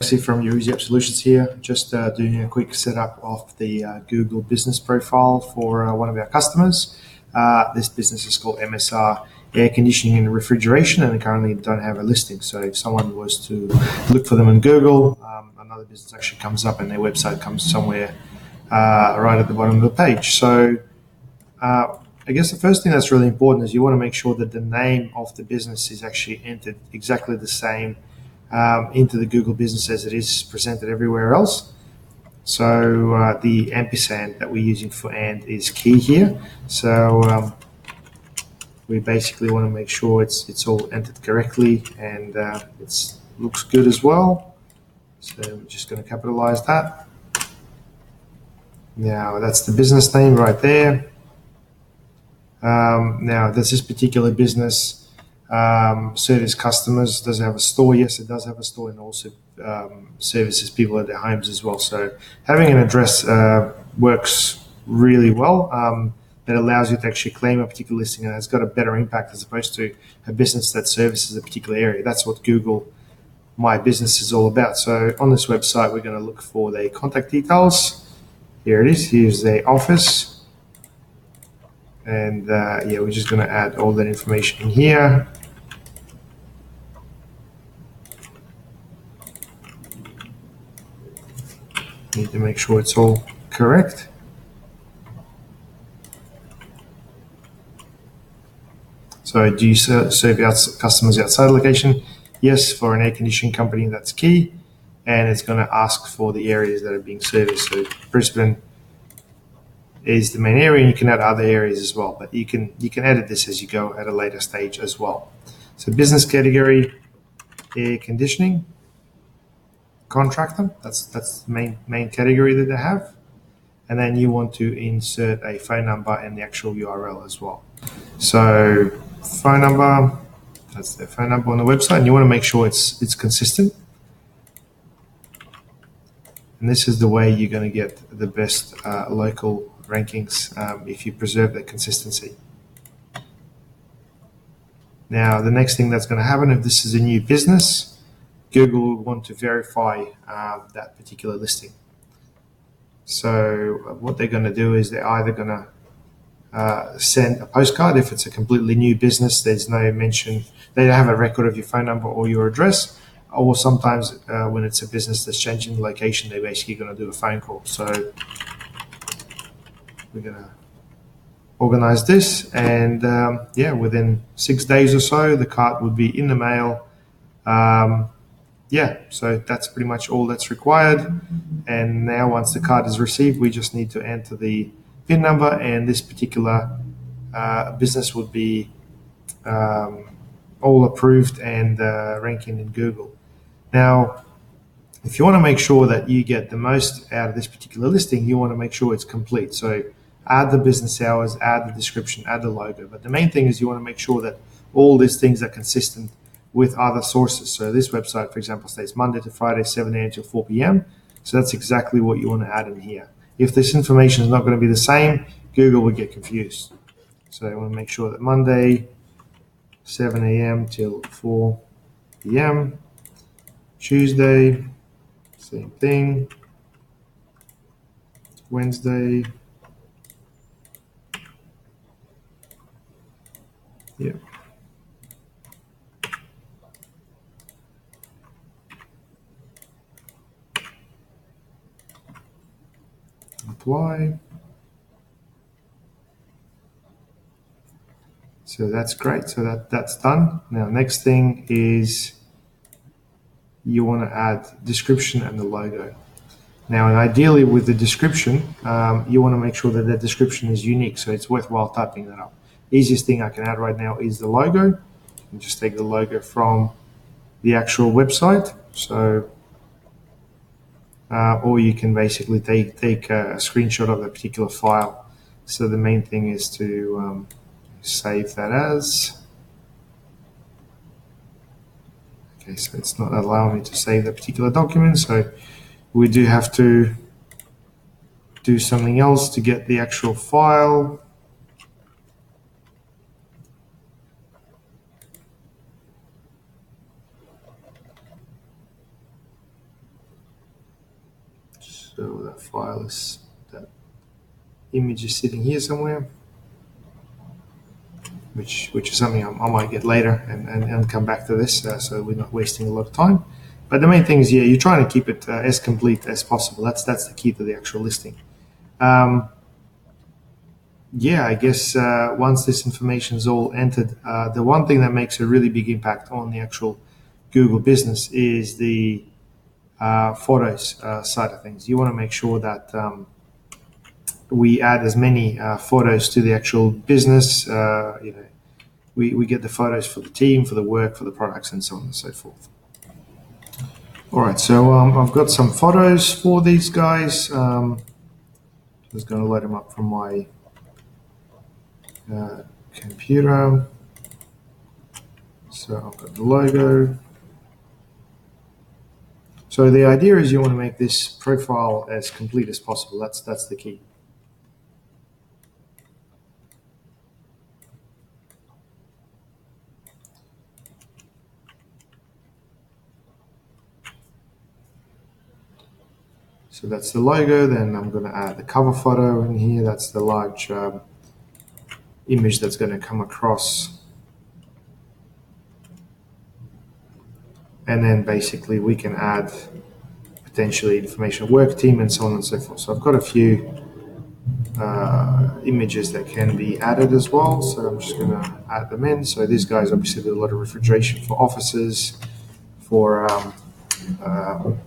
From your Easy App Solutions here, just doing a quick setup of the Google business profile for one of our customers. This business is called MSR Air Conditioning and Refrigeration, and they currently don't have a listing. So if someone was to look for them on Google, another business actually comes up and their website comes somewhere right at the bottom of the page. So I guess the first thing that's really important is you want to make sure that the name of the business is actually entered exactly the same into the Google business as it is presented everywhere else. So the ampersand that we're using for and is key here. So we basically want to make sure it's all entered correctly and it looks good as well. So we're just going to capitalize that. Now that's the business name right there. Now does this particular business service customers? Does it have a store? Yes, it does have a store, and also services people at their homes as well. So having an address works really well. That allows you to actually claim a particular listing, and it's got a better impact as opposed to a business that services a particular area. That's what Google My Business is all about. So on this website, we're going to look for their contact details. Here it is. Here's their office. And yeah, we're just going to add all that information in here. Need to make sure it's all correct. So do you serve customers outside the location? Yes, for an air conditioning company, that's key. And it's going to ask for the areas that are being serviced. So Brisbane is the main area, and you can add other areas as well. But you can edit this as you go at a later stage as well. So business category, air conditioning. Contractor, that's the main category that they have. And then you want to insert a phone number and the actual URL as well. So phone number, that's their phone number on the website, and you want to make sure it's consistent. And this is the way you're going to get the best local rankings if you preserve that consistency. Now, the next thing that's going to happen, if this is a new business, Google will want to verify that particular listing. So what they're going to do is they're either going to send a postcard. If it's a completely new business, there's no mention, they don't have a record of your phone number or your address. Or sometimes when it's a business that's changing the location, they're basically going to do a phone call. So we're going to organize this, and yeah, within 6 days or so, the card would be in the mail. Yeah, so that's pretty much all that's required. And now once the card is received, we just need to enter the PIN number, and this particular business would be all approved and ranking in Google. Now, if you want to make sure that you get the most out of this particular listing, you want to make sure it's complete. So add the business hours, add the description, add the logo. But the main thing is you want to make sure that all these things are consistent with other sources. So this website, for example, states Monday to Friday, 7 a.m. to 4 p.m. So that's exactly what you want to add in here. If this information is not going to be the same, Google will get confused. So I want to make sure that Monday, 7 a.m. till 4 p.m. Tuesday, same thing. Wednesday, yeah. Apply. So that's great. So that's done. Now, next thing is you want to add description and the logo. Now, and ideally with the description, you want to make sure that that description is unique, so it's worthwhile typing that up. Easiest thing I can add right now is the logo. You can just take the logo from the actual website. So, or you can basically take a screenshot of that particular file. So the main thing is to save that as. Okay, so it's not allowing me to save that particular document. So we do have to do something else to get the actual file. So that file is, that image is sitting here somewhere, which is something I might get later and come back to this, so we're not wasting a lot of time. But the main thing is, yeah, you're trying to keep it as complete as possible. That's the key to the actual listing. Yeah, I guess once this information is all entered, the one thing that makes a really big impact on the actual Google business is the photos side of things. You want to make sure that we add as many photos to the actual business. We get the photos for the team, for the work, for the products, and so on and so forth. All right, so I've got some photos for these guys. I'm just going to load them up from my computer. So I've got the logo. So the idea is you want to make this profile as complete as possible. That's the key. So that's the logo. Then I'm going to add the cover photo in here. That's the large image that's going to come across. And then basically we can add potentially information of work team and so on and so forth. So I've got a few images that can be added as well. So I'm just going to add them in. So these guys obviously do a lot of refrigeration for offices, for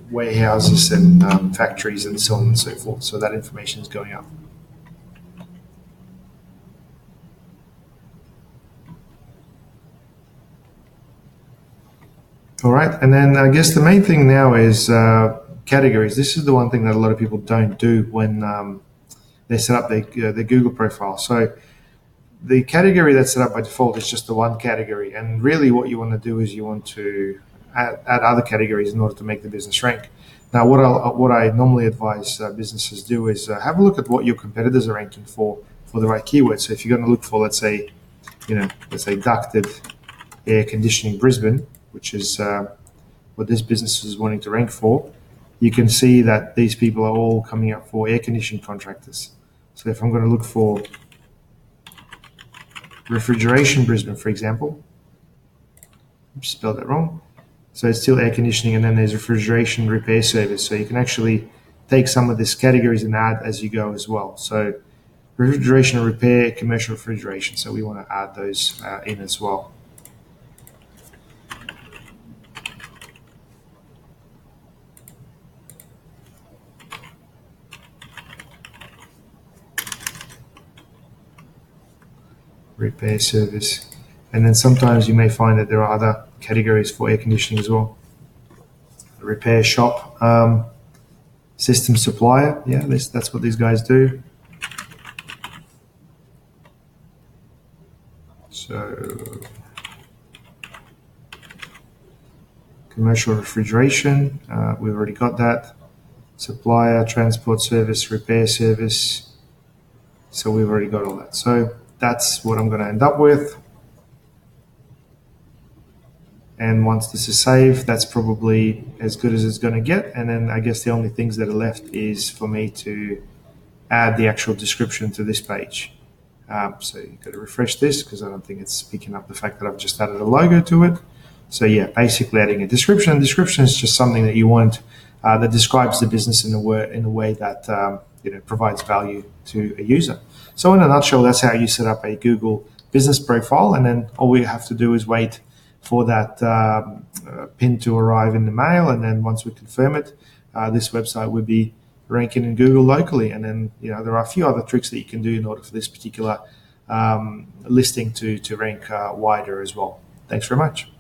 warehouses and factories and so on and so forth. So that information is going up. All right, and then I guess the main thing now is categories. This is the one thing that a lot of people don't do when they set up their Google profile. So the category that's set up by default is just the one category, and really what you want to do is you want to add other categories in order to make the business rank. Now, what I normally advise businesses do is have a look at what your competitors are ranking for the right keywords. So if you're going to look for, let's say ducted air conditioning Brisbane, which is what this business is wanting to rank for, you can see that these people are all coming up for air conditioning contractors. So if I'm going to look for refrigeration Brisbane, for example, spelled that wrong. So it's still air conditioning, and then there's refrigeration repair service. So you can actually take some of these categories and add as you go as well. So refrigeration and repair, commercial refrigeration. So we want to add those in as well. Repair service. And then sometimes you may find that there are other categories for air conditioning as well. Repair shop, system supplier. Yeah, that's what these guys do. So commercial refrigeration, we've already got that. Supplier, transport service, repair service. So we've already got all that. So that's what I'm going to end up with. And once this is saved, that's probably as good as it's going to get. And then I guess the only things that are left is for me to add the actual description to this page. So you've got to refresh this because I don't think it's picking up the fact that I've just added a logo to it. So yeah, basically adding a description. Description is just something that you want that describes the business in a way that provides value to a user. So in a nutshell, that's how you set up a Google business profile, and then all we have to do is wait for that pin to arrive in the mail, and then once we confirm it, this website would be ranking in Google locally. And then there are a few other tricks that you can do in order for this particular listing to rank wider as well. Thanks very much.